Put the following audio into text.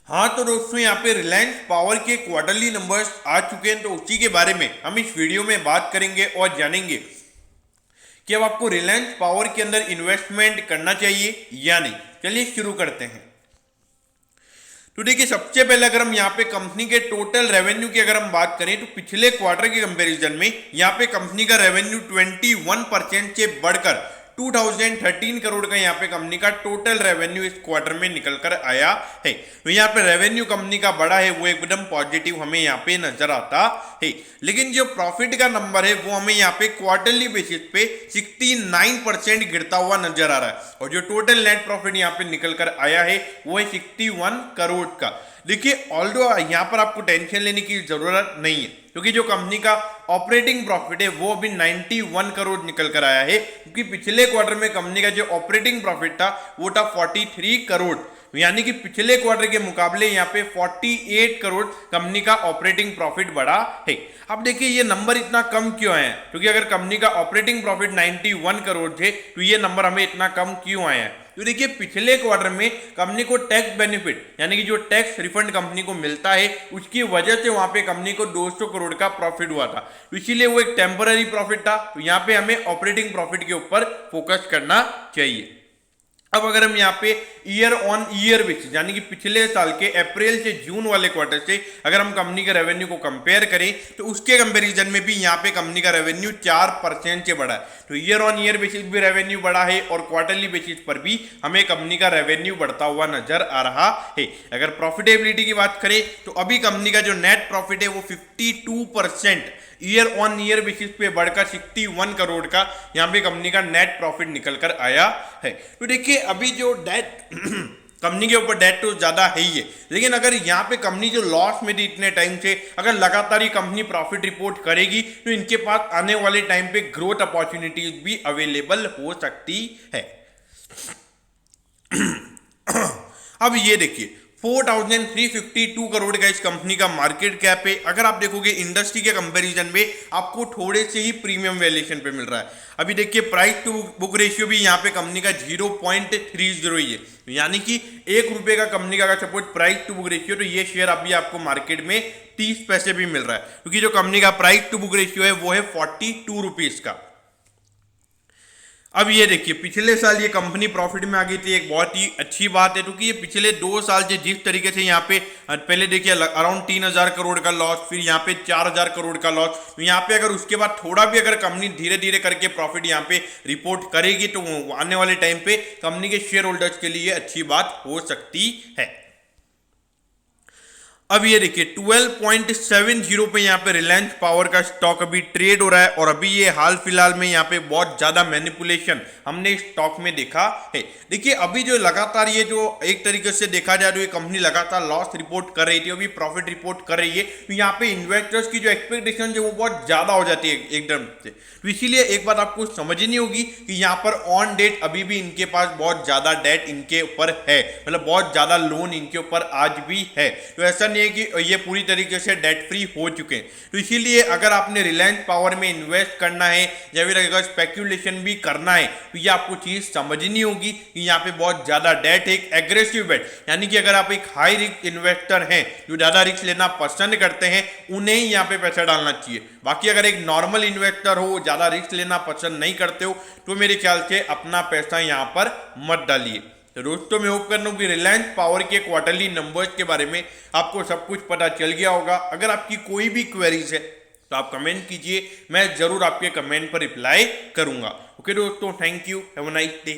हाँ तो दोस्तों यहाँ पे रिलायंस पावर के क्वार्टरली नंबर्स आ चुके हैं, तो उसी के बारे में हम इस वीडियो में बात करेंगे और जानेंगे कि अब आपको रिलायंस पावर के अंदर इन्वेस्टमेंट करना चाहिए या नहीं। चलिए शुरू करते हैं। तो देखिए, सबसे पहले अगर हम यहाँ पे कंपनी के टोटल रेवेन्यू की अगर हम बात करें तो पिछले क्वार्टर के कंपैरिजन में यहाँ पे कंपनी का रेवेन्यू 21% से बढ़कर 2013 करोड़ का यहाँ पे कंपनी का टोटल रेवेन्यू इस क्वार्टर में निकल कर आया है। तो यहाँ पे रेवेन्यू कंपनी का बड़ा है, वो एकदम पॉजिटिव हमें यहाँ पे नजर आता है। लेकिन जो प्रॉफिट का नंबर है वो हमें यहाँ पे क्वार्टरली बेसिस पे 69% गिरता हुआ नजर आ रहा है, और जो टोटल नेट प्रॉफिट यहाँ पे निकल कर आया है वो है 61 करोड़ का। देखिए, ऑल्दो यहाँ पर आपको टेंशन लेने की जरूरत नहीं है, क्योंकि जो कंपनी का ऑपरेटिंग प्रॉफिट है वो अभी 91 करोड़ निकल कर आया है, क्योंकि पिछले क्वार्टर में कंपनी का जो ऑपरेटिंग प्रॉफिट था वो था 43 करोड़, यानी कि पिछले क्वार्टर के मुकाबले यहाँ पे 48 करोड़ कंपनी का ऑपरेटिंग प्रॉफिट बढ़ा है। अब देखिए, ये नंबर इतना कम क्यों आया है, क्योंकि अगर कंपनी का ऑपरेटिंग प्रॉफिट 91 करोड़ थे तो ये नंबर हमें इतना कम क्यों आया है। तो देखिए, पिछले क्वार्टर में कंपनी को टैक्स बेनिफिट यानी कि जो टैक्स रिफंड कंपनी को मिलता है उसकी वजह से वहां पे कंपनी को 200 करोड़ का प्रॉफिट हुआ था, तो इसीलिए वो एक टेम्पररी प्रॉफिट था। तो यहाँ पे हमें ऑपरेटिंग प्रॉफिट के ऊपर फोकस करना चाहिए। अब अगर हम यहाँ पे ईयर ऑन ईयर बेसिस यानी कि पिछले साल के अप्रैल से जून वाले क्वार्टर से अगर हम कंपनी के रेवेन्यू को कंपेयर करें तो उसके कंपैरिजन में भी यहाँ पे कंपनी का रेवेन्यू 4% से बढ़ा है। तो ईयर ऑन ईयर बेसिस भी रेवेन्यू बढ़ा है और क्वार्टरली बेसिस पर भी हमें कंपनी का रेवेन्यू बढ़ता हुआ नजर आ रहा है। अगर प्रॉफिटेबिलिटी की बात करें तो अभी कंपनी का जो नेट प्रॉफिट है वो 52% ईयर ऑन ईयर बेसिस पे बढ़कर 61 करोड़ का यहाँ पे कंपनी का नेट प्रॉफिट निकल कर आया है। तो देखिए, अभी जो डेट कंपनी के ऊपर डेट तो ज्यादा है ही है, लेकिन अगर यहाँ पे कंपनी जो लॉस में थी इतने टाइम से, अगर लगातार ही कंपनी प्रॉफिट रिपोर्ट करेगी तो इनके पास आने वाले टाइम पे ग्रोथ अपॉर्चुनिटीज भी अवेलेबल हो सकती है। अब ये देखिए, 4352 करोड़ का इस कंपनी का मार्केट कैप है। अगर आप देखोगे इंडस्ट्री के कंपैरिजन में आपको थोड़े से ही प्रीमियम वैल्यूएशन पे मिल रहा है। अभी देखिए, प्राइस टू बुक रेशियो भी यहाँ पे कंपनी का 0.30 ही है, यानी कि ₹1 का कंपनी का अगर suppose price to book ratio, तो ये शेयर अभी आपको मार्केट में 30 पैसे भी मिल रहा है, क्योंकि जो कंपनी का प्राइस टू बुक रेशियो है वो है 42 रुपीज का। अब ये देखिए, पिछले साल ये कंपनी प्रॉफिट में आ गई थी, एक बहुत ही अच्छी बात है, क्योंकि ये पिछले 2 साल से जिस तरीके से यहाँ पे पहले देखिए अराउंड 3000 करोड़ का लॉस, फिर यहाँ पे 4000 करोड़ का लॉस, तो यहाँ पे अगर उसके बाद थोड़ा भी अगर कंपनी धीरे धीरे करके प्रॉफिट यहाँ पे रिपोर्ट करेगी तो आने वाले टाइम पे कंपनी के शेयर होल्डर्स के लिए अच्छी बात हो सकती है। अब ये देखिए, 12.70 पे यहाँ पे रिलायंस पावर का स्टॉक अभी ट्रेड हो रहा है, और अभी ये हाल फिलहाल में यहाँ पे बहुत ज्यादा मैनिपुलेशन हमने इस स्टॉक में देखा है। देखिए, अभी जो लगातार ये जो एक तरीके से देखा जाए तो ये कंपनी लगातार लॉस रिपोर्ट कर रही थी, अभी प्रॉफिट रिपोर्ट कर रही है, तो यहाँ पे इन्वेस्टर्स की जो एक्सपेक्टेशन है वो बहुत ज्यादा हो जाती है एकदम से। तो इसीलिए एक बात आपको समझनी होगी कि यहाँ पर ऑन डेट अभी भी इनके पास बहुत ज्यादा डेट इनके ऊपर है, मतलब बहुत ज्यादा लोन इनके ऊपर आज भी है। तो ऐसा नहीं है कि ये पूरी तरीके से डेट फ्री हो चुके हैं। तो इसीलिए अगर आपने रिलायंस पावर में इन्वेस्ट करना है या फिर अगर स्पेक्यूलेशन भी करना है तो ये आपको चीज समझनी होगी कि यहाँ पे बहुत ज्यादा डेट है, एक एग्रेसिव बेट, यानी कि अगर आप एक हाई रिस्क इन्वेस्टर हैं जो ज्यादा रिस्क लेना पसंद करते हैं उन्हें ही यहाँ पे पैसा डालना चाहिए। बाकी अगर एक नॉर्मल इन्वेस्टर हो, ज्यादा रिस्क लेना पसंद नहीं करते हो, तो मेरे ख्याल से अपना पैसा यहाँ पर मत डालिए। तो दोस्तों, मैं होप कर रहा हूँ कि रिलायंस पावर के क्वार्टरली नंबर्स के बारे में आपको सब कुछ पता चल गया होगा। अगर आपकी कोई भी क्वेरीज है तो आप कमेंट कीजिए, मैं जरूर आपके कमेंट पर रिप्लाई करूंगा। ओके दोस्तों, thank you, have a nice day.